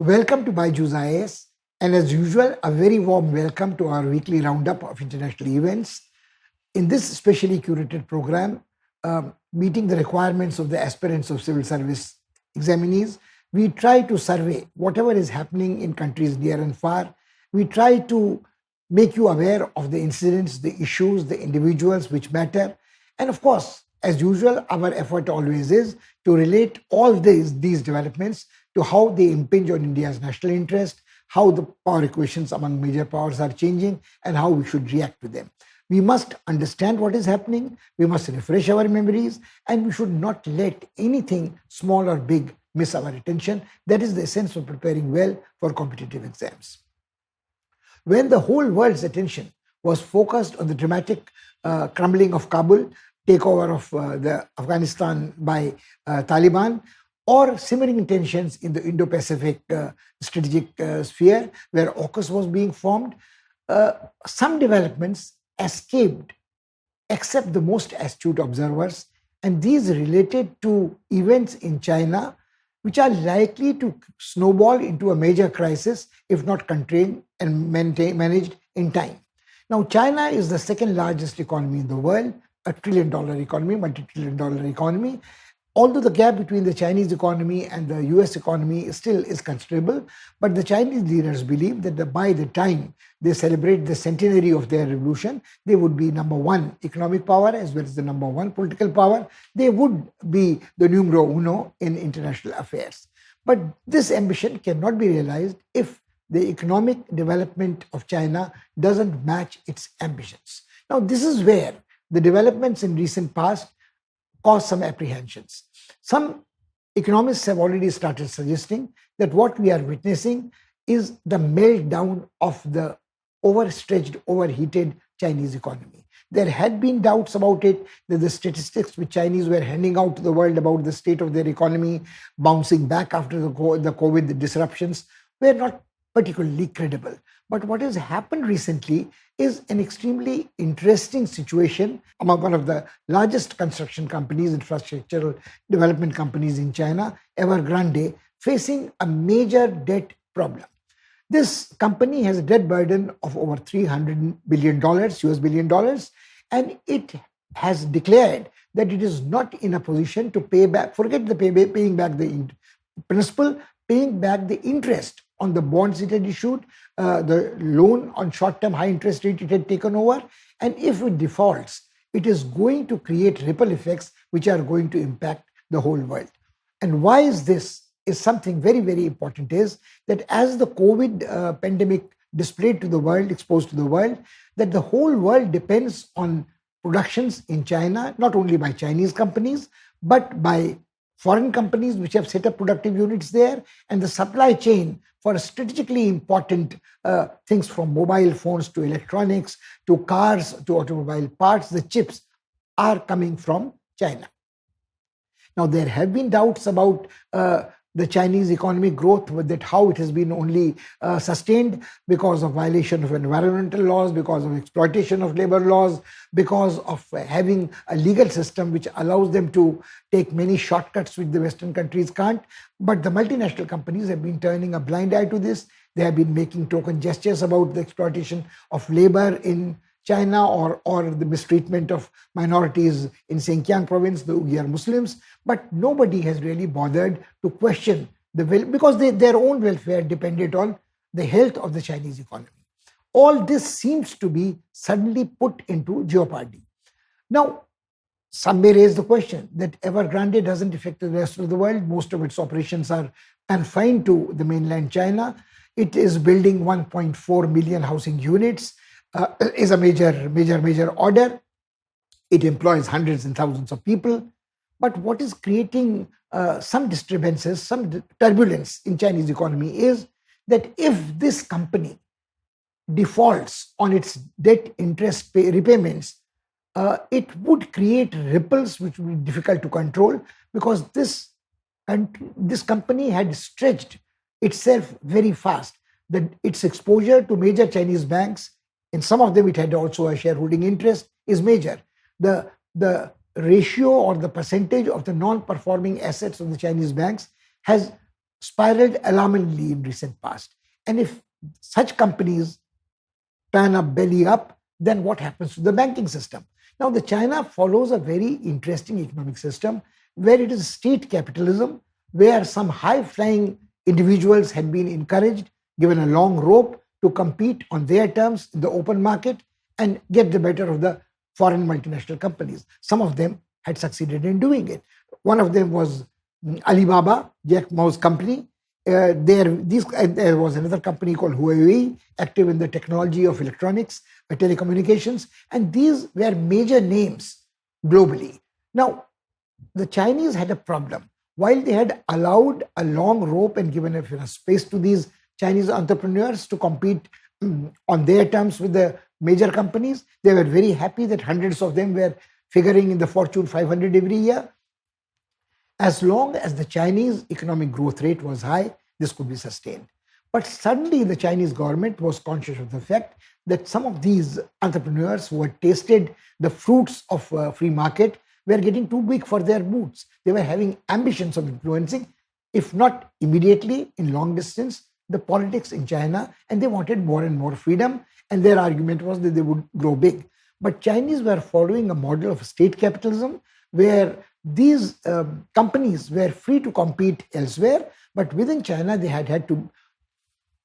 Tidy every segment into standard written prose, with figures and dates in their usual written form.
Welcome to BYJU'S IAS, and as usual, a very warm welcome to our weekly roundup of international events. In this specially curated program, meeting the requirements of the aspirants of civil service examinees, we try to survey whatever is happening in countries near and far. We try to make you aware of the incidents, the issues, the individuals which matter. And of course, as usual, our effort always is to relate all these developments to how they impinge on India's national interest, how the power equations among major powers are changing, and how we should react to them. We must understand what is happening, we must refresh our memories, and we should not let anything small or big miss our attention. That is the essence of preparing well for competitive exams. When the whole world's attention was focused on the dramatic crumbling of Kabul, takeover of the Afghanistan by Taliban, or simmering tensions in the Indo-Pacific strategic sphere where AUKUS was being formed, some developments escaped except the most astute observers, and these related to events in China which are likely to snowball into a major crisis if not contained and managed in time. Now, China is the second largest economy in the world, a trillion-dollar economy, multi-trillion-dollar economy. Although the gap between the Chinese economy and the US economy still is considerable, but the Chinese leaders believe that by the time they celebrate the centenary of their revolution, they would be number one economic power as well as the number one political power. They would be the numero uno in international affairs. But this ambition cannot be realized if the economic development of China doesn't match its ambitions. Now, this is where the developments in recent past cause some apprehensions. Some economists have already started suggesting that what we are witnessing is the meltdown of the overstretched, overheated Chinese economy. There had been doubts about it, that the statistics which Chinese were handing out to the world about the state of their economy bouncing back after the COVID disruptions were not particularly credible. But what has happened recently is an extremely interesting situation among one of the largest construction companies, infrastructural development companies in China, Evergrande, facing a major debt problem. This company has a debt burden of over $300 billion, US billion dollars, and it has declared that it is not in a position to pay back, forget the paying back the principal, paying back the interest on the bonds it had issued, the loan on short-term high interest rate it had taken over. And if it defaults, it is going to create ripple effects which are going to impact the whole world. And why is this? Is something very, very important is that as the COVID pandemic displayed to the world, exposed to the world, that the whole world depends on productions in China, not only by Chinese companies, but by foreign companies which have set up productive units there, and the supply chain for strategically important things from mobile phones to electronics to cars to automobile parts, the chips are coming from China. Now, there have been doubts about the Chinese economic growth, that how it has been only sustained because of violation of environmental laws, because of exploitation of labor laws, because of having a legal system which allows them to take many shortcuts which the Western countries can't. But the multinational companies have been turning a blind eye to this. They have been making token gestures about the exploitation of labor in China or the mistreatment of minorities in Xinjiang province, the Uyghur Muslims, but nobody has really bothered to question because their own welfare depended on the health of the Chinese economy. All this seems to be suddenly put into jeopardy. Now, some may raise the question that Evergrande doesn't affect the rest of the world. Most of its operations are confined to the mainland China. It is building 1.4 million housing units. Is a major order. It employs hundreds and thousands of people. But what is creating some disturbances, some turbulence in Chinese economy is that if this company defaults on its debt interest repayments, it would create ripples which would be difficult to control, because this company had stretched itself very fast. That its exposure to major Chinese banks, in some of them it had also a shareholding interest, is major. The ratio or the percentage of the non-performing assets of the Chinese banks has spiraled alarmingly in recent past. And if such companies pan up, belly up, then what happens to the banking system? Now, the China follows a very interesting economic system where it is state capitalism, where some high-flying individuals had been encouraged, given a long rope to compete on their terms in the open market and get the better of the foreign multinational companies. Some of them had succeeded in doing it. One of them was Alibaba, Jack Ma's company. There was another company called Huawei, active in the technology of electronics, telecommunications, and these were major names globally. Now, the Chinese had a problem. While they had allowed a long rope and given a space to these Chinese entrepreneurs to compete on their terms with the major companies, they were very happy that hundreds of them were figuring in the Fortune 500 every year. As long as the Chinese economic growth rate was high, this could be sustained. But suddenly the Chinese government was conscious of the fact that some of these entrepreneurs who had tasted the fruits of free market were getting too big for their boots. They were having ambitions of influencing, if not immediately in long distance, the politics in China, and they wanted more and more freedom. And their argument was that they would grow big. But Chinese were following a model of state capitalism where these companies were free to compete elsewhere, but within China, they had to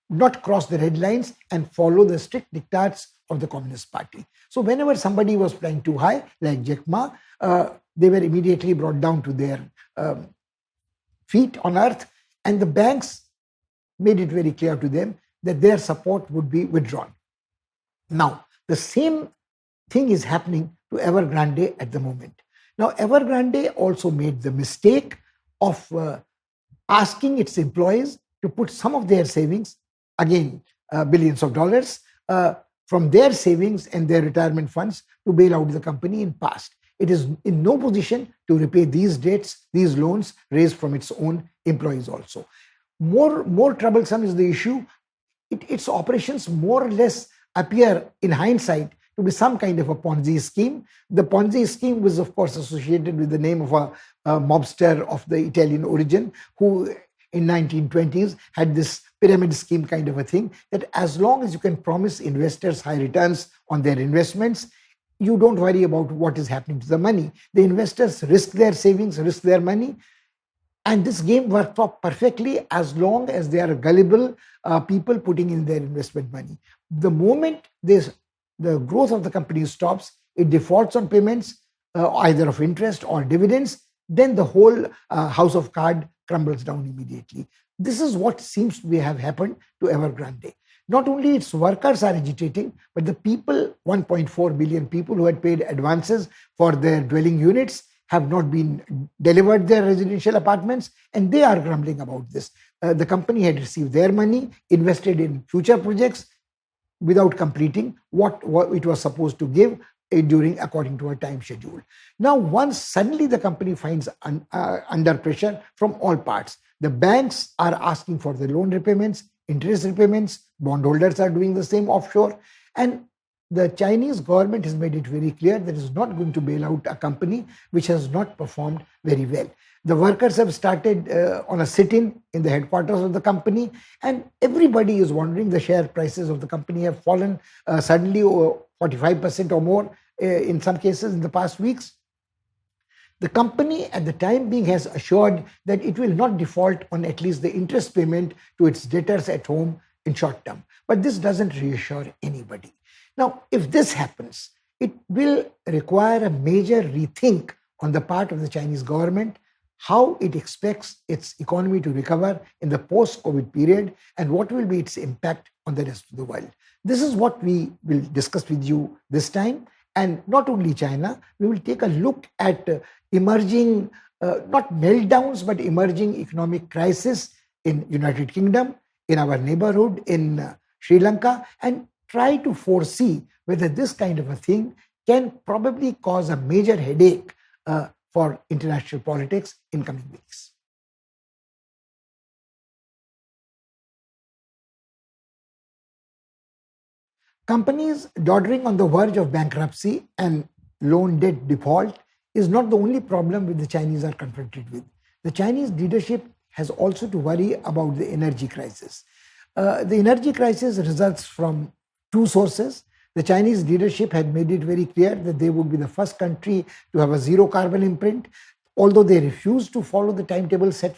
not cross the red lines and follow the strict diktats of the Communist Party. So whenever somebody was flying too high, like Jack Ma, they were immediately brought down to their feet on earth, and the banks made it very clear to them that their support would be withdrawn. Now, the same thing is happening to Evergrande at the moment. Now, Evergrande also made the mistake of asking its employees to put some of their savings, again, billions of dollars, from their savings and their retirement funds to bail out the company in past. It is in no position to repay these debts, these loans raised from its own employees also. More troublesome is the issue. Its operations more or less appear in hindsight to be some kind of a Ponzi scheme. The Ponzi scheme was, of course, associated with the name of a mobster of the Italian origin who in 1920s had this pyramid scheme kind of a thing, that as long as you can promise investors high returns on their investments, you don't worry about what is happening to the money. The investors risk their savings, risk their money, and this game worked perfectly as long as they are gullible people putting in their investment money. The moment the growth of the company stops, it defaults on payments, either of interest or dividends, then the whole house of cards crumbles down immediately. This is what seems to have happened to Evergrande. Not only its workers are agitating, but the people, 1.4 billion people who had paid advances for their dwelling units, have not been delivered their residential apartments, and they are grumbling about this. The company had received their money, invested in future projects without completing what it was supposed to give according to a time schedule. Now, once suddenly the company finds under pressure from all parts, the banks are asking for the loan repayments, interest repayments, bondholders are doing the same offshore, and the Chinese government has made it very clear that it is not going to bail out a company which has not performed very well. The workers have started on a sit-in in the headquarters of the company, and everybody is wondering. The share prices of the company have fallen suddenly 45% or more in some cases in the past weeks. The company at the time being has assured that it will not default on at least the interest payment to its debtors at home in short term. But this doesn't reassure anybody. Now, if this happens, it will require a major rethink on the part of the Chinese government, how it expects its economy to recover in the post-COVID period, and what will be its impact on the rest of the world. This is what we will discuss with you this time. And not only China, we will take a look at emerging, not meltdowns, but emerging economic crisis in United Kingdom, in our neighborhood, in Sri Lanka, and try to foresee whether this kind of a thing can probably cause a major headache for international politics in coming weeks. Companies doddering on the verge of bankruptcy and loan debt default is not the only problem which the Chinese are confronted with. The Chinese leadership has also to worry about the energy crisis. The energy crisis results from two sources. The Chinese leadership had made it very clear that they would be the first country to have a zero carbon imprint. Although they refused to follow the timetable set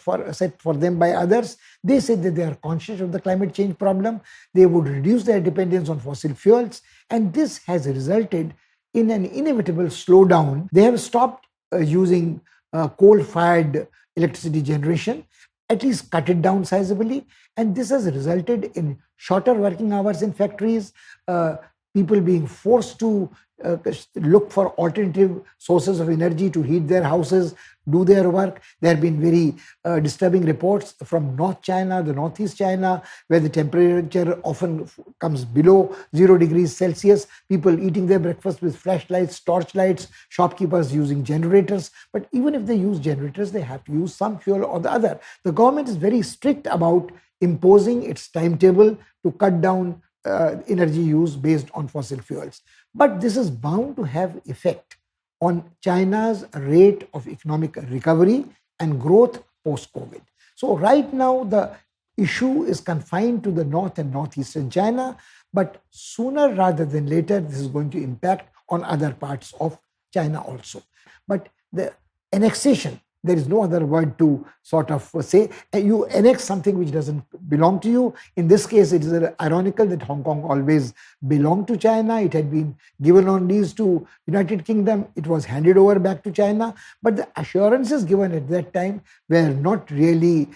for them by others, they said that they are conscious of the climate change problem. They would reduce their dependence on fossil fuels, and this has resulted in an inevitable slowdown. They have stopped using coal-fired electricity generation, at least cut it down sizably, and this has resulted in shorter working hours in factories, people being forced to look for alternative sources of energy to heat their houses, do their work. There have been very disturbing reports from North China, the Northeast China, where the temperature often comes below 0 degrees Celsius, people eating their breakfast with flashlights, torchlights, shopkeepers using generators. But even if they use generators, they have to use some fuel or the other. The government is very strict about imposing its timetable to cut down energy use based on fossil fuels. But this is bound to have effect on China's rate of economic recovery and growth post-COVID. So right now, the issue is confined to the North and Northeastern China, but sooner rather than later, this is going to impact on other parts of China also. But the annexation, there is no other word to sort of say. You annex something which doesn't belong to you. In this case, it is ironical that Hong Kong always belonged to China. It had been given on lease to United Kingdom. It was handed over back to China. But the assurances given at that time were not really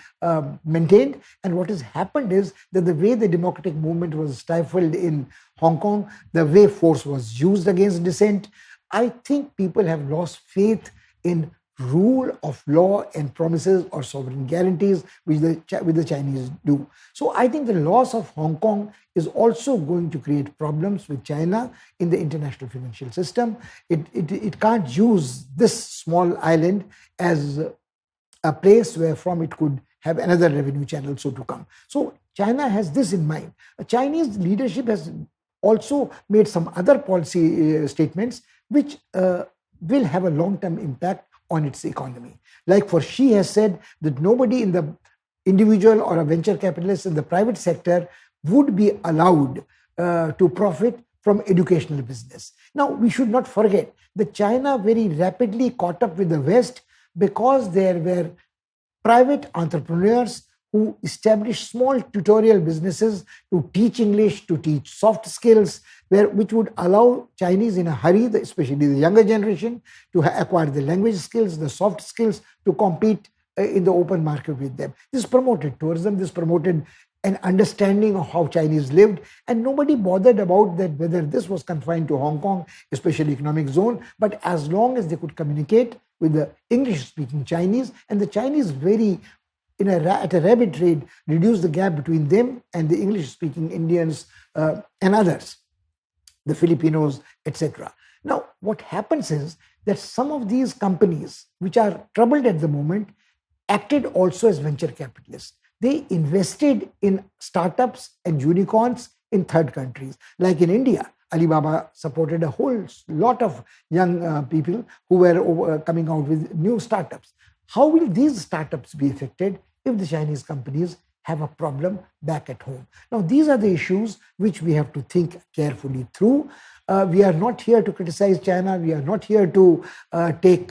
maintained. And what has happened is that the way the democratic movement was stifled in Hong Kong, the way force was used against dissent, I think people have lost faith in rule of law and promises or sovereign guarantees which the Chinese do. So I think the loss of Hong Kong is also going to create problems with China in the international financial system. It can't use this small island as a place where from it could have another revenue channel so to come. So China has this in mind. Chinese leadership has also made some other policy statements which will have a long-term impact on its economy. Like for Xi has said that nobody in the individual or a venture capitalist in the private sector would be allowed to profit from educational business. Now, we should not forget that China very rapidly caught up with the West because there were private entrepreneurs who established small tutorial businesses to teach English, to teach soft skills, which would allow Chinese in a hurry, especially the younger generation, to acquire the language skills, the soft skills, to compete in the open market with them. This promoted tourism, this promoted an understanding of how Chinese lived, and nobody bothered about that whether this was confined to Hong Kong, especially economic zone, but as long as they could communicate with the English-speaking Chinese, and the Chinese at a rapid rate reduce the gap between them and the English-speaking Indians and others, the Filipinos, etc. Now, what happens is that some of these companies, which are troubled at the moment, acted also as venture capitalists. They invested in startups and unicorns in third countries. Like in India, Alibaba supported a whole lot of young people who were coming out with new startups. How will these startups be affected if the Chinese companies have a problem back at home? Now, these are the issues which we have to think carefully through. We are not here to criticize China. We are not here to take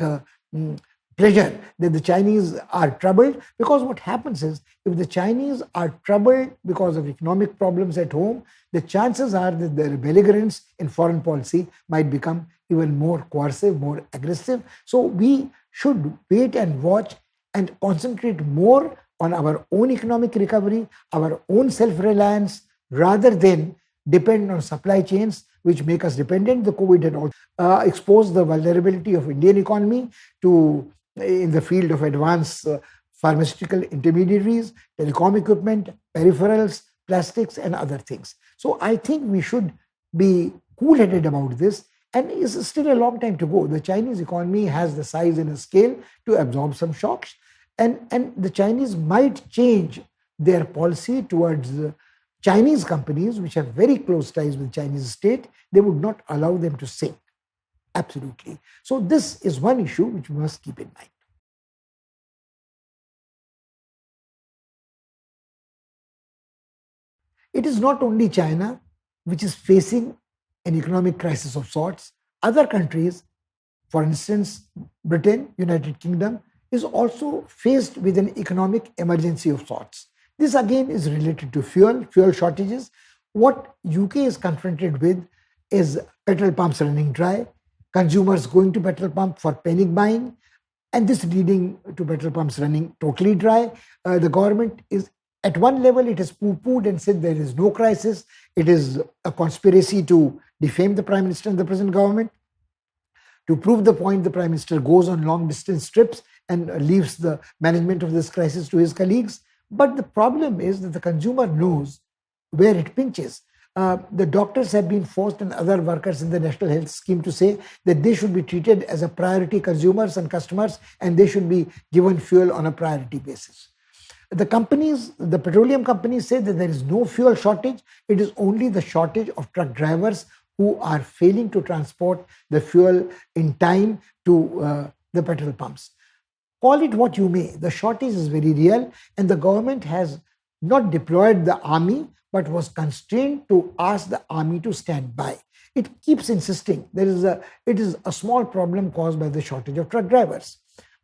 pleasure that the Chinese are troubled, because what happens is if the Chinese are troubled because of economic problems at home, the chances are that their belligerence in foreign policy might become even more coercive, more aggressive. So we should wait and watch and concentrate more on our own economic recovery, our own self-reliance, rather than depend on supply chains which make us dependent. The COVID had also exposed the vulnerability of Indian economy to in the field of advanced pharmaceutical intermediaries, telecom equipment, peripherals, plastics, and other things. So I think we should be cool-headed about this, and it's still a long time to go. The Chinese economy has the size and the scale to absorb some shocks, and the Chinese might change their policy towards Chinese companies which have very close ties with Chinese state. They would not allow them to sink. Absolutely. So this is one issue which we must keep in mind. It is not only China which is facing an economic crisis of sorts. Other countries, for instance, Britain, United Kingdom, is also faced with an economic emergency of sorts. This again is related to fuel shortages. What UK is confronted with is petrol pumps running dry, consumers going to petrol pump for panic buying, and this leading to petrol pumps running totally dry. The government is at one level, it has poo-pooed and said there is no crisis. It is a conspiracy to defame the Prime Minister and the present government. To prove the point, the Prime Minister goes on long distance trips and leaves the management of this crisis to his colleagues. But the problem is that the consumer knows where it pinches. The doctors have been forced and other workers in the National Health Scheme to say that they should be treated as a priority consumers and customers, and they should be given fuel on a priority basis. The companies, the petroleum companies say that there is no fuel shortage. It is only the shortage of truck drivers who are failing to transport the fuel in time to the petrol pumps. Call it what you may, the shortage is very real, and the government has not deployed the army but was constrained to ask the army to stand by. It keeps insisting it is a small problem caused by the shortage of truck drivers.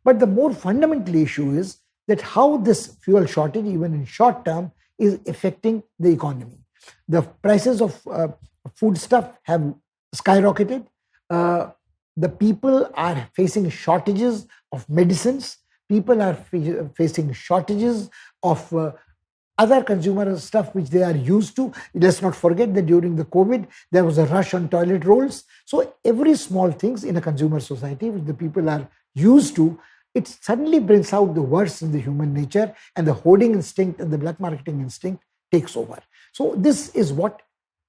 But the more fundamental issue is that how this fuel shortage, even in short term, is affecting the economy. The prices of foodstuff have skyrocketed. The people are facing shortages of medicines. People are facing shortages of other consumer stuff which they are used to. Let's not forget that during the COVID, there was a rush on toilet rolls. So every small things in a consumer society which the people are used to, it suddenly brings out the worst in the human nature, and the hoarding instinct and the black marketing instinct takes over. So this is what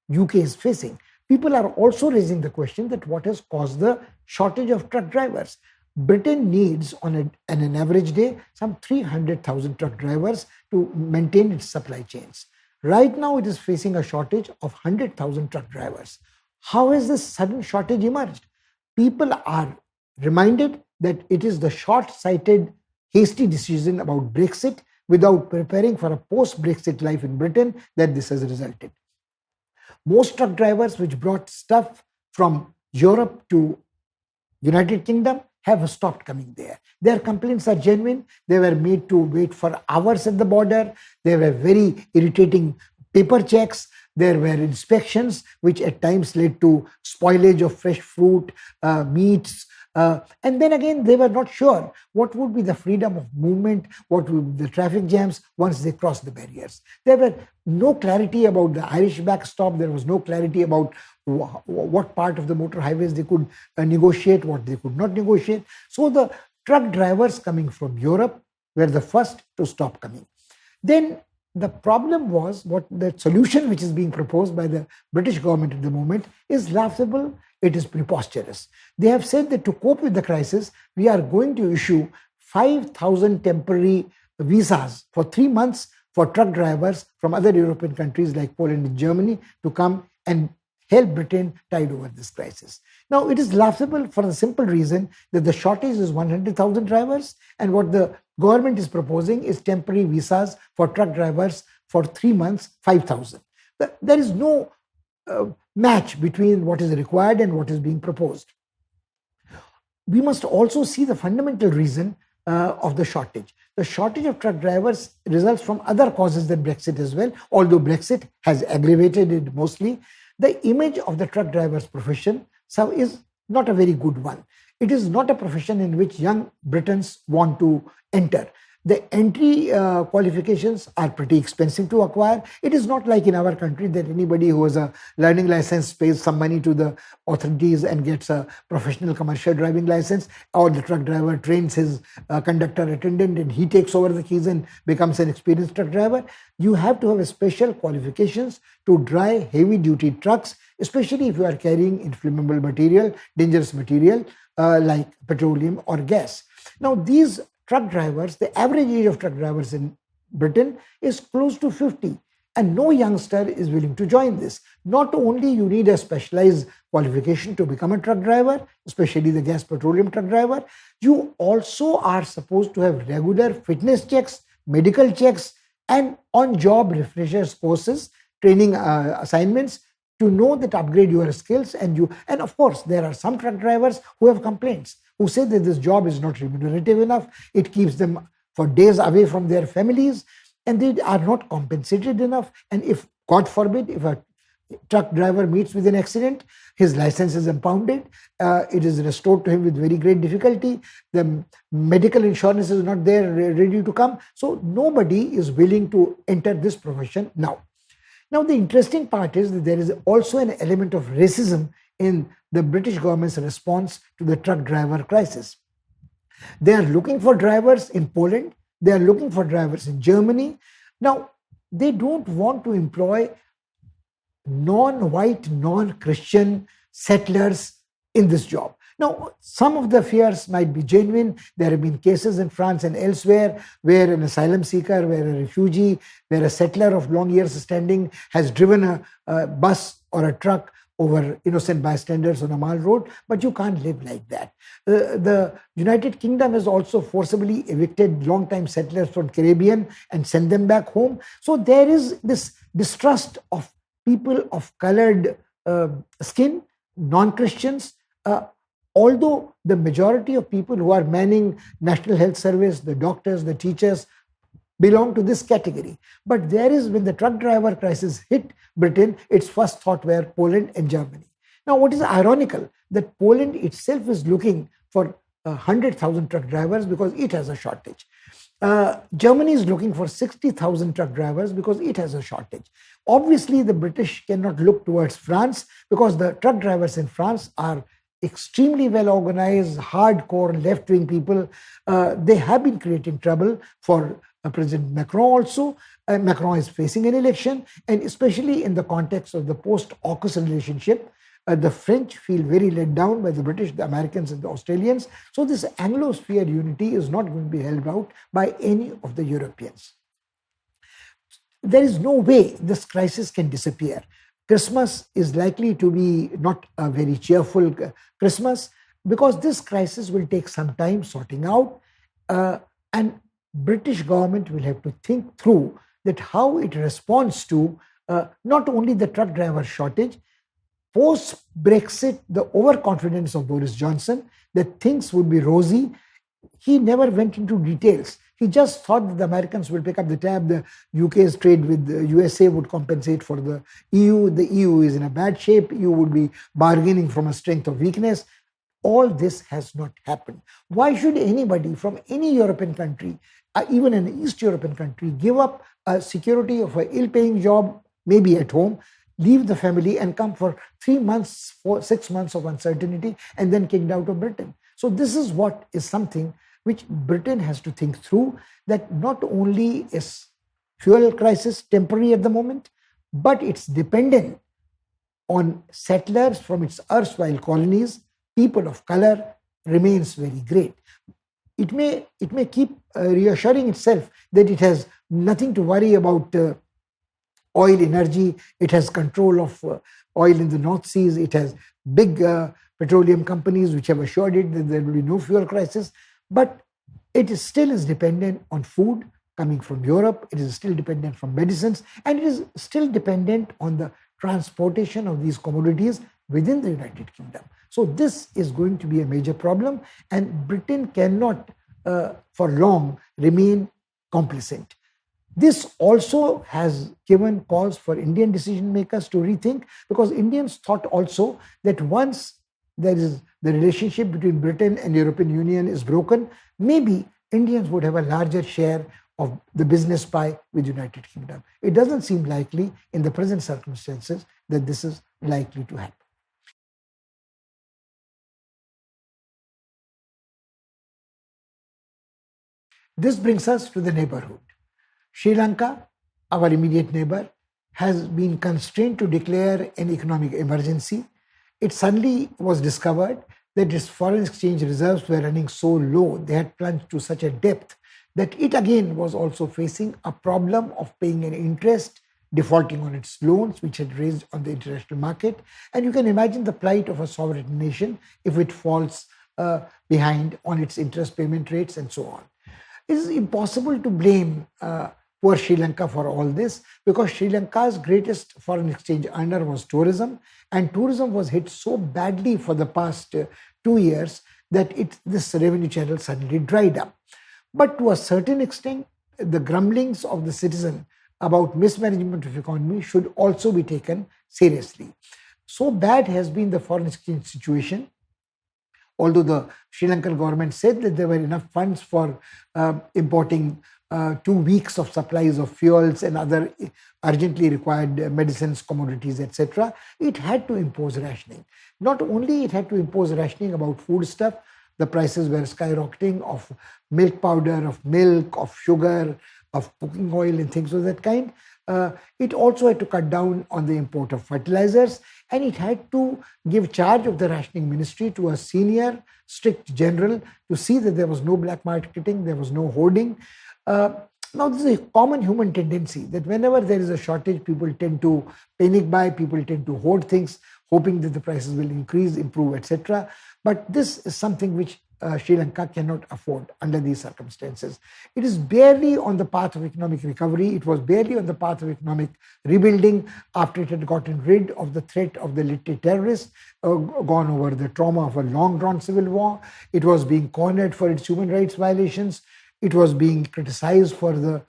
UK is facing. People are also raising the question that what has caused the shortage of truck drivers. Britain needs on an average day some 300,000 truck drivers to maintain its supply chains. Right now it is facing a shortage of 100,000 truck drivers. How has this sudden shortage emerged? People are reminded that it is the short-sighted, hasty decision about Brexit without preparing for a post-Brexit life in Britain that this has resulted. Most truck drivers which brought stuff from Europe to United Kingdom have stopped coming there. Their complaints are genuine. They were made to wait for hours at the border. There were very irritating paper checks. There were inspections which at times led to spoilage of fresh fruit, meats. And then again, they were not sure what would be the freedom of movement, what would be the traffic jams once they crossed the barriers. There were no clarity about the Irish backstop. There was no clarity about what part of the motor highways they could negotiate, what they could not negotiate. So the truck drivers coming from Europe were the first to stop coming. Then the problem was what the solution which is being proposed by the British government at the moment is laughable. It is preposterous. They have said that to cope with the crisis, we are going to issue 5,000 temporary visas for 3 months for truck drivers from other European countries like Poland and Germany to come and help Britain tide over this crisis. Now, it is laughable for the simple reason that the shortage is 100,000 drivers, and what the government is proposing is temporary visas for truck drivers for 3 months, 5,000. There is no match between what is required and what is being proposed. We must also see the fundamental reason of the shortage. The shortage of truck drivers results from other causes than Brexit as well, although Brexit has aggravated it mostly. The image of the truck driver's profession is not a very good one. It is not a profession in which young Britons want to enter. The entry qualifications are pretty expensive to acquire. It is not like in our country that anybody who has a learning license pays some money to the authorities and gets a professional commercial driving license, or the truck driver trains his conductor attendant and he takes over the keys and becomes an experienced truck driver. You have to have special qualifications to drive heavy duty trucks, especially if you are carrying inflammable material, dangerous material like petroleum or gas. Now these truck drivers, the average age of truck drivers in Britain is close to 50, and no youngster is willing to join this. Not only you need a specialized qualification to become a truck driver, especially the gas petroleum truck driver, you also are supposed to have regular fitness checks, medical checks, and on-job refreshers courses training assignments to know that upgrade your skills. And of course there are some truck drivers who have complaints, who say that this job is not remunerative enough, it keeps them for days away from their families, and they are not compensated enough. And if, God forbid, if a truck driver meets with an accident, his license is impounded, it is restored to him with very great difficulty, the medical insurance is not there ready to come. So nobody is willing to enter this profession now. Now, the interesting part is that there is also an element of racism in the British government's response to the truck driver crisis. They are looking for drivers in Poland, they are looking for drivers in Germany. Now, they don't want to employ non-white, non-Christian settlers in this job. Now, some of the fears might be genuine. There have been cases in France and elsewhere where an asylum seeker, where a refugee, where a settler of long years standing has driven a bus or a truck over innocent bystanders on a mall road, but you can't live like that. The United Kingdom has also forcibly evicted long-time settlers from Caribbean and sent them back home. So there is this distrust of people of colored skin, non-Christians, although the majority of people who are manning National Health Service, the doctors, the teachers, belong to this category. But there is, when the truck driver crisis hit Britain, its first thought were Poland and Germany. Now, what is ironical, that Poland itself is looking for 100,000 truck drivers because it has a shortage. Germany is looking for 60,000 truck drivers because it has a shortage. Obviously, the British cannot look towards France because the truck drivers in France are extremely well organized, hardcore left-wing people. They have been creating trouble for President Macron also. Macron is facing an election, and especially in the context of the post-AUKUS relationship, the French feel very let down by the British, the Americans, and the Australians. So this Anglosphere unity is not going to be held out by any of the Europeans. There is no way this crisis can disappear. Christmas is likely to be not a very cheerful Christmas because this crisis will take some time sorting out, and British government will have to think through that how it responds to not only the truck driver shortage, post-Brexit, the overconfidence of Boris Johnson that things would be rosy. He never went into details. He just thought that the Americans will pick up the tab, the UK's trade with the USA would compensate for the EU. The EU is in a bad shape. EU would be bargaining from a strength of weakness. All this has not happened. Why should anybody from any European country, even an East European country, give up a security of an ill-paying job, maybe at home, leave the family and come for 3 months, 6 months of uncertainty and then kicked out of Britain? So this is what is something which Britain has to think through, that not only is fuel crisis temporary at the moment, but it's dependent on settlers from its erstwhile colonies, people of color, remains very great. It may keep reassuring itself that it has nothing to worry about oil energy, it has control of oil in the North Seas, it has big petroleum companies which have assured it that there will be no fuel crisis, but it is still dependent on food coming from Europe, it is still dependent from medicines, and it is still dependent on the transportation of these commodities within the United Kingdom. So this is going to be a major problem, and Britain cannot for long remain complacent. This also has given cause for Indian decision makers to rethink, because Indians thought also that once there is the relationship between Britain and European Union is broken, maybe Indians would have a larger share of the business pie with United Kingdom. It doesn't seem likely in the present circumstances that this is likely to happen. This brings us to the neighborhood. Sri Lanka, our immediate neighbor, has been constrained to declare an economic emergency. It suddenly was discovered that its foreign exchange reserves were running so low, they had plunged to such a depth, that it again was also facing a problem of paying an interest, defaulting on its loans, which had raised on the international market. And you can imagine the plight of a sovereign nation if it falls behind on its interest payment rates and so on. It is impossible to blame poor Sri Lanka for all this, because Sri Lanka's greatest foreign exchange earner was tourism, and tourism was hit so badly for the past 2 years that this revenue channel suddenly dried up. But to a certain extent, the grumblings of the citizen about mismanagement of economy should also be taken seriously. So bad has been the foreign exchange situation, although the Sri Lankan government said that there were enough funds for importing 2 weeks of supplies of fuels and other urgently required medicines, commodities, etc., it had to impose rationing. Not only it had to impose rationing about food stuff, the prices were skyrocketing of milk powder, of milk, of sugar, of cooking oil and things of that kind. It also had to cut down on the import of fertilizers, and it had to give charge of the rationing ministry to a senior strict general to see that there was no black marketing, there was no hoarding. Now, this is a common human tendency that whenever there is a shortage, people tend to panic buy, people tend to hoard things, hoping that the prices will increase, improve, etc. But this is something which Sri Lanka cannot afford under these circumstances. It is barely on the path of economic recovery. It was barely on the path of economic rebuilding after it had gotten rid of the threat of the Lette terrorists, gone over the trauma of a long-drawn civil war. It was being cornered for its human rights violations. It was being criticized for the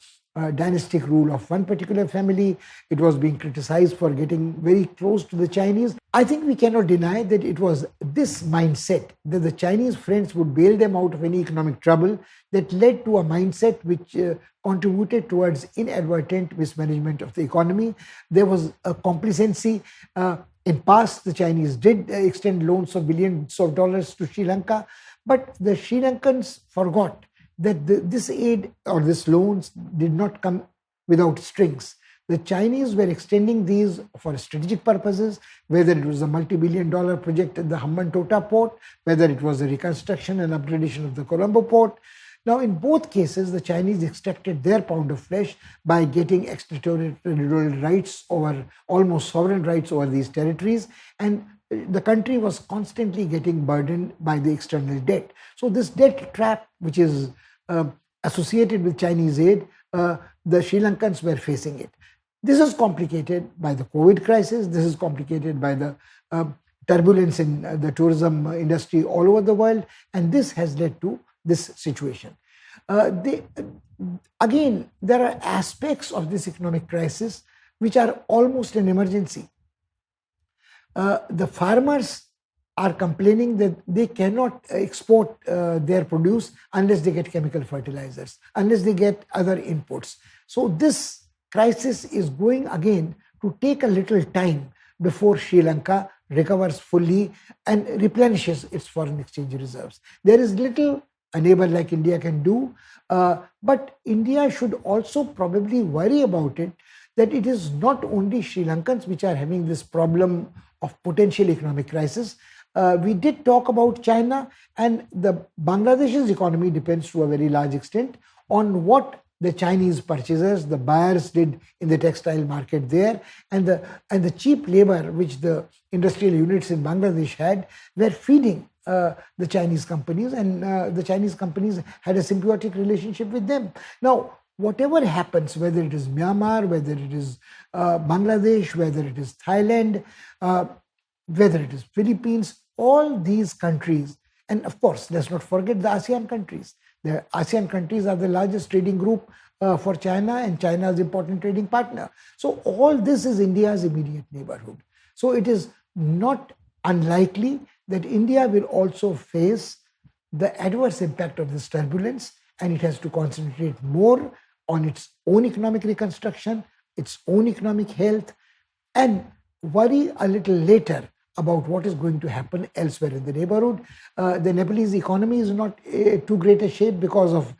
dynastic rule of one particular family. It was being criticized for getting very close to the Chinese. I think we cannot deny that it was this mindset that the Chinese friends would bail them out of any economic trouble that led to a mindset which contributed towards inadvertent mismanagement of the economy. There was a complacency. In past, the Chinese did extend loans of billions of dollars to Sri Lanka, but the Sri Lankans forgot that this aid or this loans did not come without strings. The Chinese were extending these for strategic purposes, whether it was a multi-billion-dollar project at the Hambantota port, whether it was a reconstruction and upgradation of the Colombo port. Now, in both cases, the Chinese extracted their pound of flesh by getting extraterritorial rights over, almost sovereign rights over these territories, and the country was constantly getting burdened by the external debt. So this debt trap, which is associated with Chinese aid, the Sri Lankans were facing it. This is complicated by the COVID crisis. This is complicated by the turbulence in the tourism industry all over the world. And this has led to this situation. Again, there are aspects of this economic crisis which are almost an emergency. The farmers are complaining that they cannot export their produce unless they get chemical fertilizers, unless they get other inputs. So this crisis is going again to take a little time before Sri Lanka recovers fully and replenishes its foreign exchange reserves. There is little a neighbor like India can do, but India should also probably worry about it, that it is not only Sri Lankans which are having this problem of potential economic crisis. We did talk about China, and the Bangladesh's economy depends to a very large extent on what the Chinese purchasers, the buyers did in the textile market there, and the cheap labor which the industrial units in Bangladesh had were feeding the Chinese companies, and the Chinese companies had a symbiotic relationship with them. Now, whatever happens, whether it is Myanmar, whether it is Bangladesh, whether it is Thailand, whether it is Philippines, all these countries, and of course, let's not forget the ASEAN countries. The ASEAN countries are the largest trading group for China, and China is an important trading partner. So all this is India's immediate neighborhood. So it is not unlikely that India will also face the adverse impact of this turbulence, and it has to concentrate more on its own economic reconstruction, its own economic health, and worry a little later about what is going to happen elsewhere in the neighborhood. The Nepalese economy is not too great a shape because of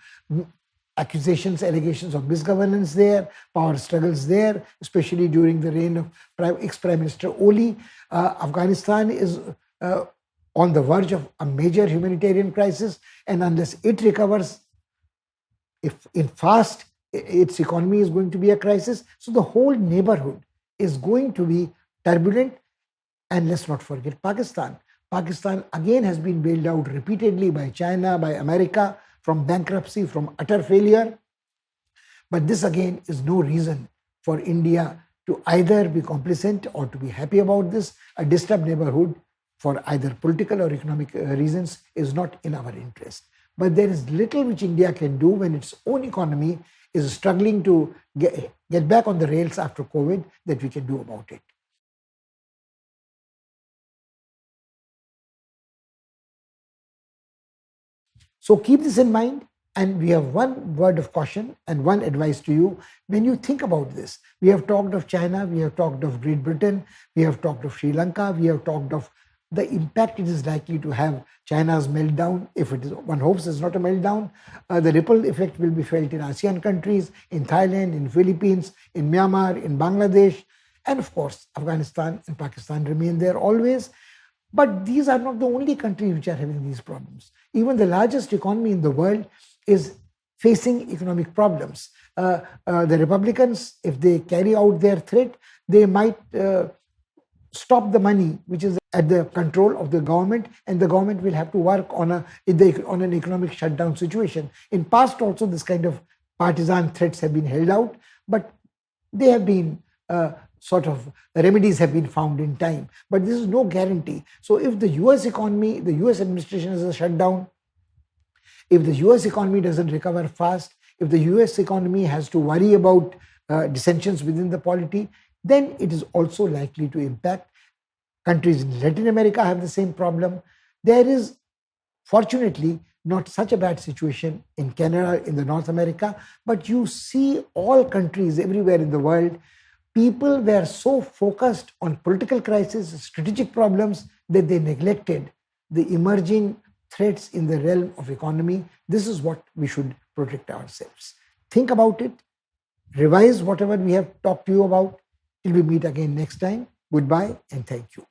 accusations, allegations of misgovernance there, power struggles there, especially during the reign of ex-Prime Minister Oli. Afghanistan is on the verge of a major humanitarian crisis, and unless it recovers, if in fast, its economy is going to be a crisis. So the whole neighborhood is going to be turbulent. And let's not forget Pakistan. Pakistan again has been bailed out repeatedly by China, by America, from bankruptcy, from utter failure. But this again is no reason for India to either be complacent or to be happy about this. A disturbed neighborhood for either political or economic reasons is not in our interest. But there is little which India can do when its own economy is struggling to get back on the rails after COVID that we can do about it. So keep this in mind. And we have one word of caution and one advice to you. When you think about this, we have talked of China, we have talked of Great Britain, we have talked of Sri Lanka, we have talked of the impact it is likely to have. China's meltdown, if it is, one hopes it's not a meltdown, the ripple effect will be felt in ASEAN countries, in Thailand, in Philippines, in Myanmar, in Bangladesh, and of course, Afghanistan and Pakistan remain there always. But these are not the only countries which are having these problems. Even the largest economy in the world is facing economic problems. The Republicans, if they carry out their threat, they might stop the money which is at the control of the government, and the government will have to work on an economic shutdown situation. In past also, this kind of partisan threats have been held out, but they have been sort of remedies have been found in time. But this is no guarantee. So if the US economy, the US administration has a shutdown, if the US economy doesn't recover fast, if the US economy has to worry about dissensions within the polity, then it is also likely to impact. Countries in Latin America have the same problem. There is, fortunately, not such a bad situation in Canada, in the North America, but you see all countries everywhere in the world, people were so focused on political crisis, strategic problems, that they neglected the emerging threats in the realm of economy. This is what we should protect ourselves. Think about it. Revise whatever we have talked to you about. Till we meet again next time. Goodbye and thank you.